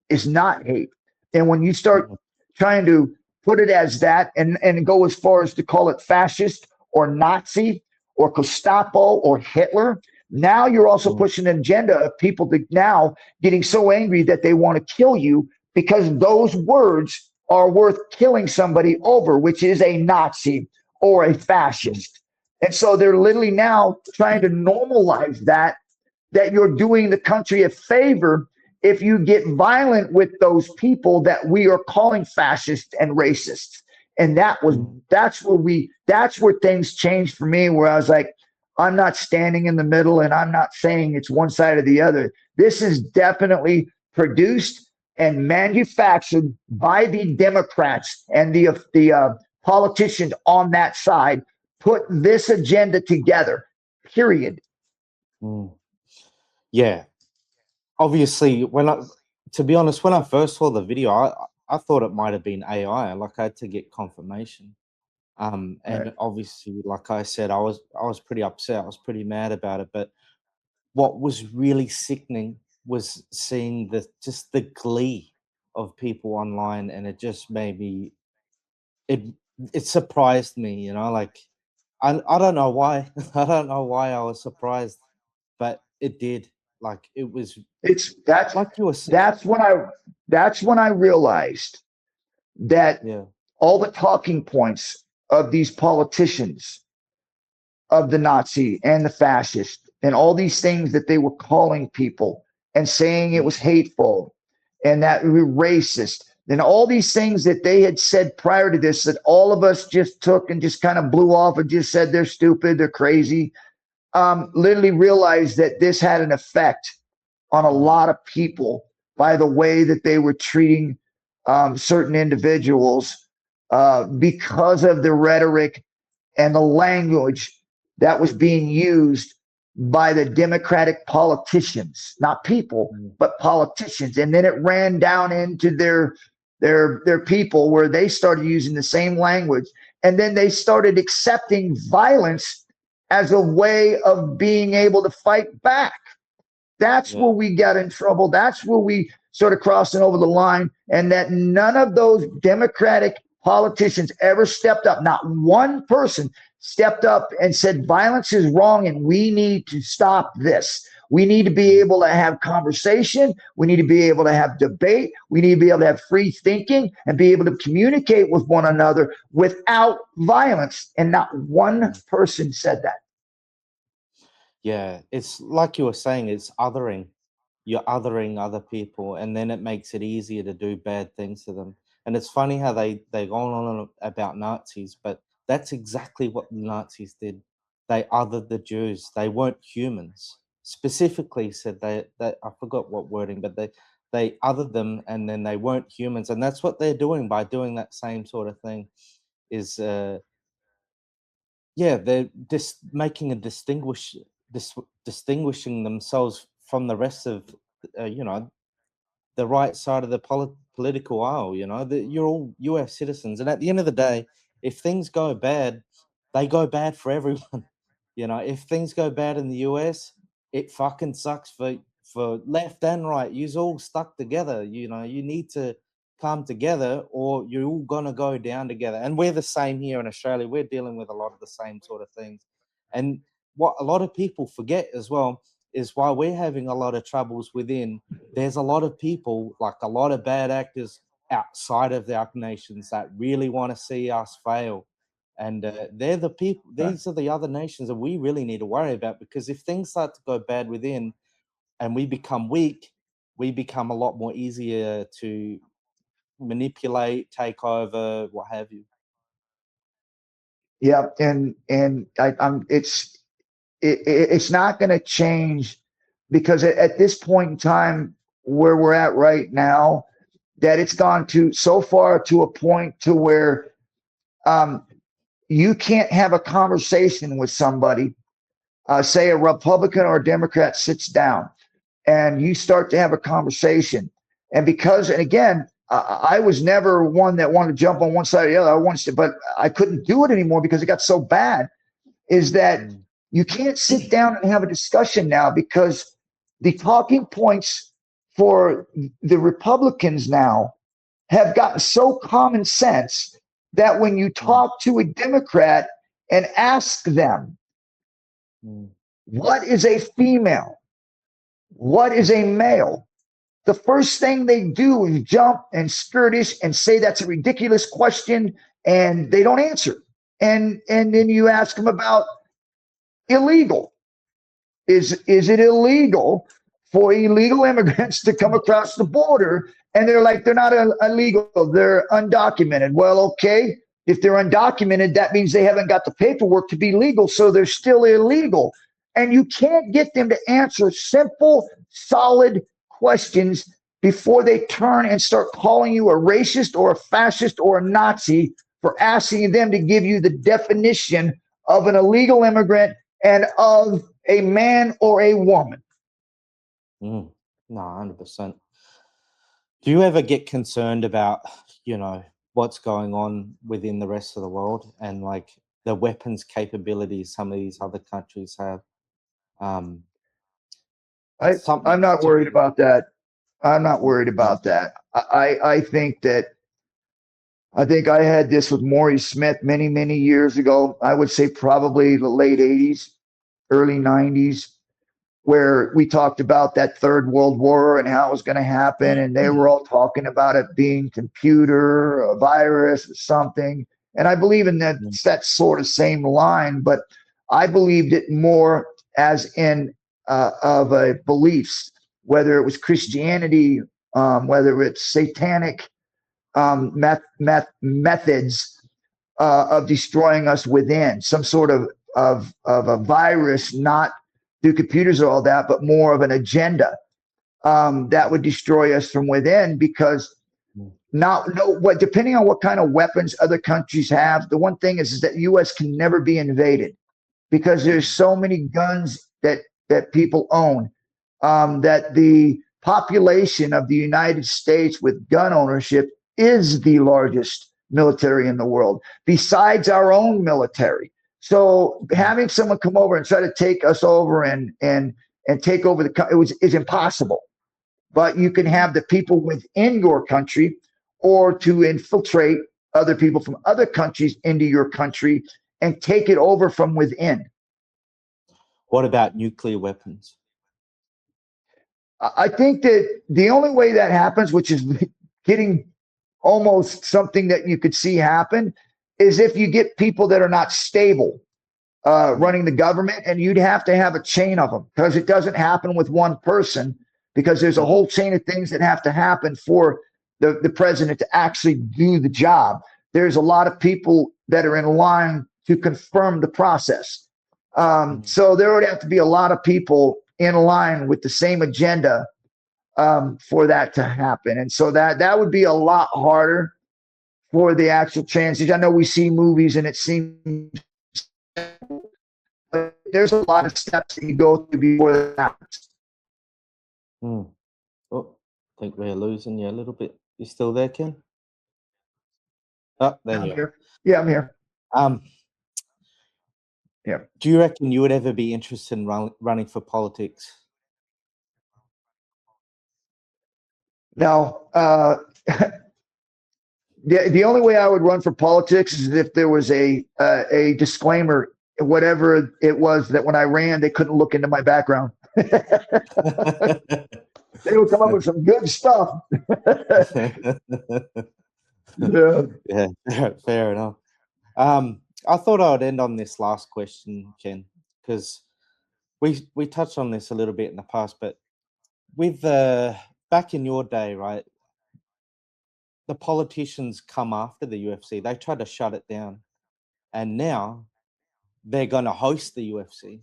Speaker 3: is not hate. And when you start trying to put it as that and go as far as to call it fascist or Nazi or Gestapo or Hitler, now you're also pushing an agenda of people now getting so angry that they want to kill you because those words are worth killing somebody over, which is a Nazi or a fascist. And so they're literally now trying to normalize that you're doing the country a favor if you get violent with those people that we are calling fascist and racist. And that's where things changed for me, where I was like, I'm not standing in the middle and I'm not saying it's one side or the other. This is definitely produced and manufactured by the Democrats and the politicians on that side put this agenda together, period.
Speaker 2: Yeah. Obviously, to be honest, when I first saw the video, I thought it might have been AI. Like, I had to get confirmation. And obviously, like I said, I was pretty upset. I was pretty mad about it. But what was really sickening was seeing the glee of people online, and it just made me. It surprised me, like I don't know why. I don't know why I was surprised, but it did. Like, it was.
Speaker 3: That's
Speaker 2: like you were saying.
Speaker 3: That's when I realized that all the talking points of these politicians, of the Nazi and the fascist, and all these things that they were calling people and saying it was hateful and that we were racist, and all these things that they had said prior to this that all of us just took and just kind of blew off and just said they're stupid, they're crazy, literally realized that this had an effect on a lot of people by the way that they were treating certain individuals because of the rhetoric and the language that was being used by the Democratic politicians, not people, but politicians. And then it ran down into their people where they started using the same language. And then they started accepting violence as a way of being able to fight back. That's where we got in trouble. That's where we started crossing over the line, and that none of those Democratic politicians ever stepped up. Not one person stepped up and said violence is wrong and we need to stop this. We need to be able to have conversation. We need to be able to have debate. We need to be able to have free thinking and be able to communicate with one another without violence. And not one person said that.
Speaker 2: Yeah, it's like you were saying, it's othering. You're othering other people, and then it makes it easier to do bad things to them. And it's funny how they go on about Nazis, but that's exactly what the Nazis did. They othered the Jews. They weren't humans. Specifically said they I forgot what wording, but they othered them, and then they weren't humans. And that's what they're doing by doing that same sort of thing. Is yeah, they're just making a distinguishing themselves from the rest of you know, the right side of the political aisle. You know, you're all US citizens, and at the end of the day, if things go bad, they go bad for everyone. You know, if things go bad in the US, it fucking sucks for left and right. You're all stuck together. You know, you need to come together, or you're all gonna go down together. And we're the same here in Australia. We're dealing with a lot of the same sort of things. And what a lot of people forget as well is while we're having a lot of troubles within, there's a lot of people, like a lot of bad actors outside of our nations that really want to see us fail. And they're the people, these are the other nations that we really need to worry about, because if things start to go bad within and we become weak, we become a lot more easier to manipulate, take over, what have you.
Speaker 3: Yeah, and it's not going to change, because at this point in time where we're at right now, that it's gone to so far to a point to where you can't have a conversation with somebody, say a Republican or a Democrat sits down, and you start to have a conversation. And again, I was never one that wanted to jump on one side or the other. I wanted to, but I couldn't do it anymore because it got so bad. Is that you can't sit down and have a discussion now, because the talking points for the Republicans now have gotten so common sense that when you talk to a Democrat and ask them, what is a female? What is a male? The first thing they do is jump and skirtish and say that's a ridiculous question, and they don't answer. And then you ask them about illegal. Is it illegal for illegal immigrants to come across the border? And they're like, they're not illegal, they're undocumented. Well, okay, if they're undocumented, that means they haven't got the paperwork to be legal, so they're still illegal. And you can't get them to answer simple, solid questions before they turn and start calling you a racist or a fascist or a Nazi for asking them to give you the definition of an illegal immigrant and of a man or a woman.
Speaker 2: No, 100%. Do you ever get concerned about, you know, what's going on within the rest of the world and like the weapons capabilities some of these other countries have?
Speaker 3: I'm not worried about that. I'm not worried about that. I think I had this with Maurice Smith many, many years ago. I would say probably the late 80s, early 90s, where we talked about that third world war and how it was going to happen. And they were all talking about it being computer, a virus, or something. And I believe in that sort of same line, but I believed it more as in of a beliefs, whether it was Christianity, whether it's satanic methods of destroying us within, some sort of a virus, not through computers or all that, but more of an agenda that would destroy us from within. Because depending on what kind of weapons other countries have, the one thing is that U.S. can never be invaded, because there's so many guns that people own, that the population of the United States with gun ownership is the largest military in the world, besides our own military. So having someone come over and try to take us over and take over is impossible. But you can have the people within your country, or to infiltrate other people from other countries into your country and take it over from within.
Speaker 2: What about nuclear weapons?
Speaker 3: I think that the only way that happens, which is getting almost something that you could see happen, is if you get people that are not stable running the government, and you'd have to have a chain of them, because it doesn't happen with one person, because there's a whole chain of things that have to happen for the president to actually do the job. There's a lot of people that are in line to confirm the process. So there would have to be a lot of people in line with the same agenda for that to happen. And so that would be a lot harder for the actual transition. I know we see movies and it seems, but there's a lot of steps that you go through before that happens.
Speaker 2: Oh, I think we're losing you a little bit. You still there, Ken? Oh, there
Speaker 3: I'm
Speaker 2: you are.
Speaker 3: here. Yeah, I'm here. Yeah.
Speaker 2: Do you reckon you would ever be interested in running for politics?
Speaker 3: No. The only way I would run for politics is if there was a disclaimer, whatever it was, that when I ran, they couldn't look into my background. They would come up with some good stuff.
Speaker 2: Yeah, fair enough. I thought I would end on this last question, Ken, because we touched on this a little bit in the past, but with back in your day, right, the politicians come after the UFC. They tried to shut it down, and now they're going to host the UFC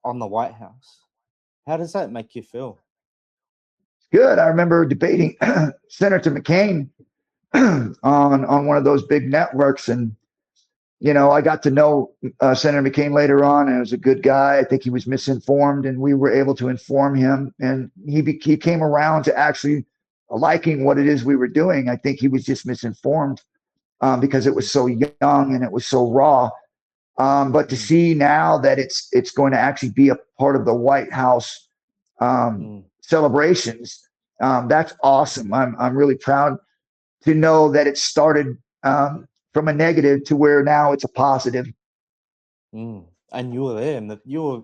Speaker 2: on the White House. How does that make you feel?
Speaker 3: Good. I remember debating Senator McCain on one of those big networks, and I got to know Senator McCain later on, and he was a good guy. I think he was misinformed, and we were able to inform him, and he came around to actually liking what it is we were doing. I think he was just misinformed because it was so young and it was so raw. But to see now that it's going to actually be a part of the White House celebrations, that's awesome. I'm really proud to know that it started from a negative to where now it's a positive.
Speaker 2: And you were there, and you were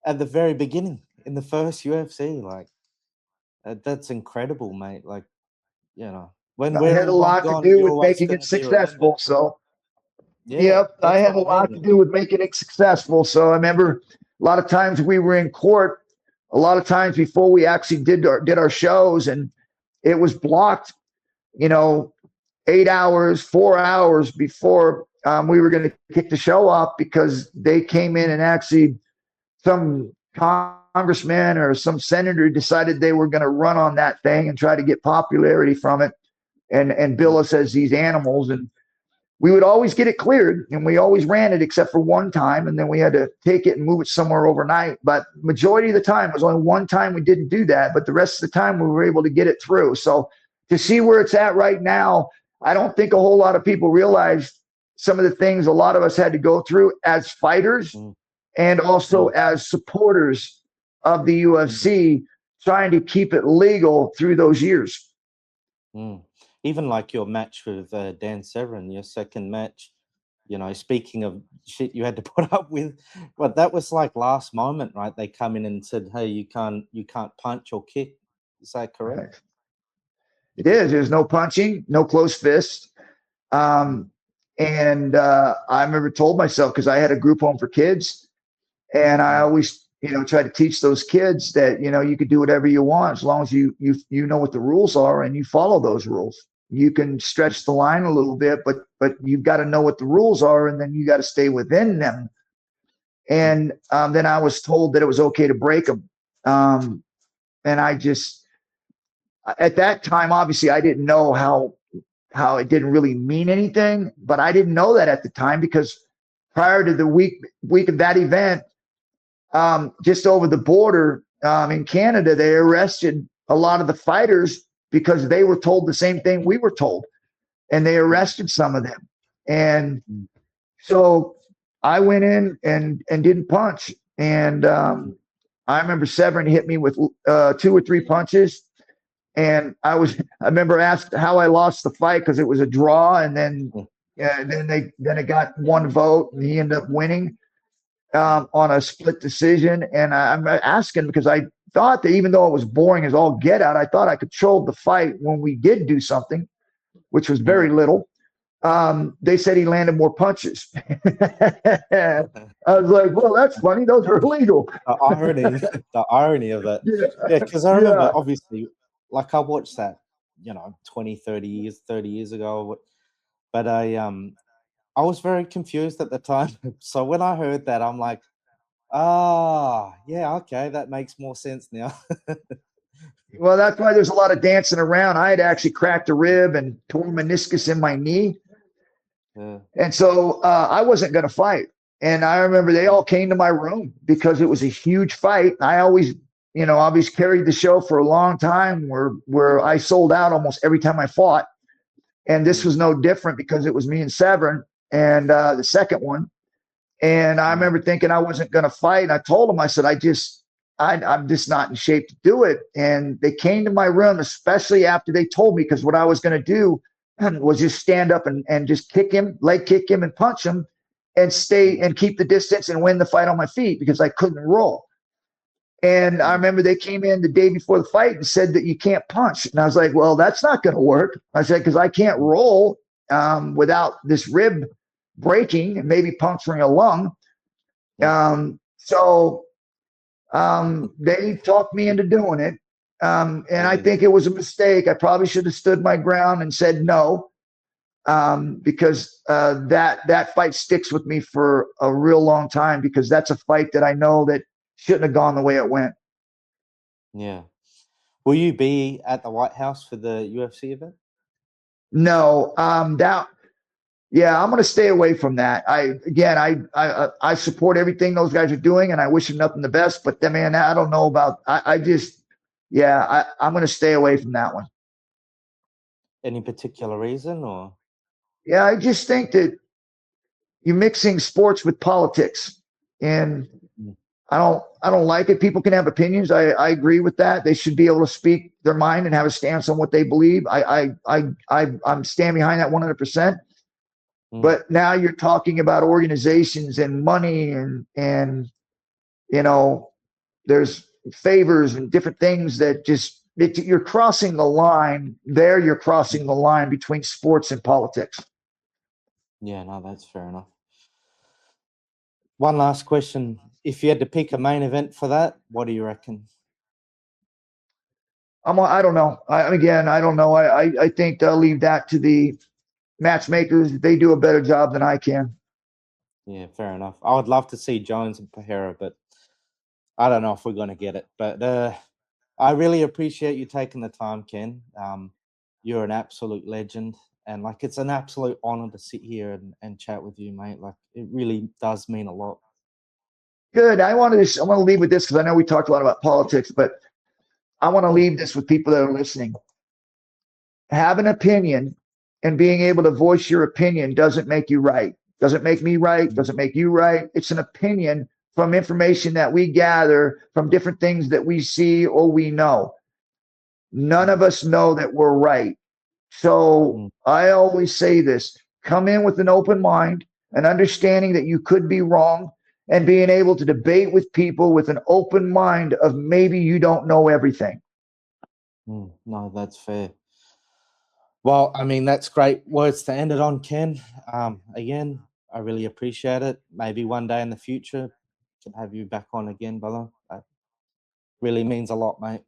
Speaker 2: at the very beginning in the first UFC. Like, that's incredible, mate. Like, when
Speaker 3: I had a lot to do with making it successful. So, yep, I had a lot to do with making it successful. So I remember a lot of times we were in court, a lot of times before we actually did our shows, and it was blocked, 8 hours, 4 hours before we were going to kick the show off, because they came in and actually some congressman or some senator decided they were going to run on that thing and try to get popularity from it and bill us as these animals. And we would always get it cleared, and we always ran it except for one time, and then we had to take it and move it somewhere overnight. But majority of the time, it was only one time we didn't do that, but the rest of the time we were able to get it through. So to see where it's at right now, I don't think a whole lot of people realize some of the things a lot of us had to go through as fighters and also as supporters of the UFC, trying to keep it legal through those years.
Speaker 2: Even like your match with Dan Severn, your second match, speaking of shit you had to put up with, but that was like last moment, right? They come in and said, hey, you can't punch or kick. Is that correct?
Speaker 3: Right. It is. There's no punching, no close fists. And I remember told myself, because I had a group home for kids, and I always, try to teach those kids that, you could do whatever you want as long as you know what the rules are and you follow those rules. You can stretch the line a little bit, but you've got to know what the rules are, and then you got to stay within them. And then I was told that it was okay to break them. And I just, at that time, obviously, I didn't know how it didn't really mean anything, but I didn't know that at the time, because prior to the week of that event, just over the border in Canada, they arrested a lot of the fighters because they were told the same thing we were told, and they arrested some of them. And so I went in and didn't punch. And I remember Severn hit me with 2 or 3 punches. And I remember asked how I lost the fight because it was a draw, and then it got 1 vote, and he ended up winning on a split decision. And I'm asking because I thought that even though it was boring as all get out, I thought I controlled the fight when we did do something, which was very little. They said he landed more punches. I was like, well, that's funny. Those are illegal.
Speaker 2: The irony of that. Yeah, because I remember, obviously, like I watched that, 20, 30 years ago. But I was very confused at the time. So when I heard that, I'm like, yeah, okay, that makes more sense now.
Speaker 3: Well, that's why there's a lot of dancing around. I had actually cracked a rib and torn meniscus in my knee. Yeah. And so I wasn't going to fight. And I remember they all came to my room because it was a huge fight. I always carried the show for a long time where I sold out almost every time I fought. And this was no different because it was me and Severn and the second one. And I remember thinking I wasn't going to fight. And I told them, I said, I'm just not in shape to do it. And they came to my room, especially after they told me, because what I was going to do was just stand up and just leg kick him and punch him and stay and keep the distance and win the fight on my feet because I couldn't roll. And I remember they came in the day before the fight and said that you can't punch. And I was like, well, that's not going to work. I said, because I can't roll without this rib breaking and maybe puncturing a lung. So they talked me into doing it. And I think it was a mistake. I probably should have stood my ground and said no, because that fight sticks with me for a real long time, because that's a fight that I know that shouldn't have gone the way it went.
Speaker 2: Yeah. Will you be at the White House for the UFC event?
Speaker 3: No. I'm going to stay away from that. I support everything those guys are doing, and I wish them nothing the best. But then, man, I don't know about. I'm going to stay away from that one.
Speaker 2: Any particular reason, or?
Speaker 3: Yeah, I just think that you're mixing sports with politics, and I don't like it. People can have opinions. I agree with that. They should be able to speak their mind and have a stance on what they believe. I'm stand behind that 100%. But now you're talking about organizations and money and there's favors and different things that you're crossing the line there. You're crossing the line between sports and politics.
Speaker 2: Yeah, no, that's fair enough. One last question. If you had to pick a main event for that, what do you reckon?
Speaker 3: I don't know. I don't know. I think they'll leave that to the matchmakers. They do a better job than I can.
Speaker 2: Yeah, fair enough. I would love to see Jones and Pereira, but I don't know if we're going to get it. But I really appreciate you taking the time, Ken. You're an absolute legend. And it's an absolute honor to sit here and chat with you, mate. It really does mean a lot.
Speaker 3: Good. I want to leave with this, because I know we talked a lot about politics, but I want to leave this with people that are listening. Have an opinion, and being able to voice your opinion doesn't make you right. Doesn't make me right. Doesn't make you right. It's an opinion from information that we gather from different things that we see or we know. None of us know that we're right. So I always say this: come in with an open mind, an understanding that you could be wrong, and being able to debate with people with an open mind of maybe you don't know everything.
Speaker 2: No, that's fair. Well, I mean, that's great words to end it on, Ken. Again, I really appreciate it. Maybe one day in the future, can have you back on again, brother. That really means a lot, mate.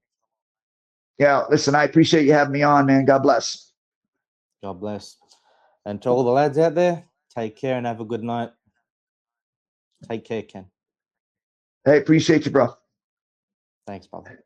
Speaker 3: Yeah, listen, I appreciate you having me on, man. God bless.
Speaker 2: God bless. And to all the lads out there, take care and have a good night. Take care, Ken.
Speaker 3: Hey, appreciate you, bro.
Speaker 2: Thanks, brother.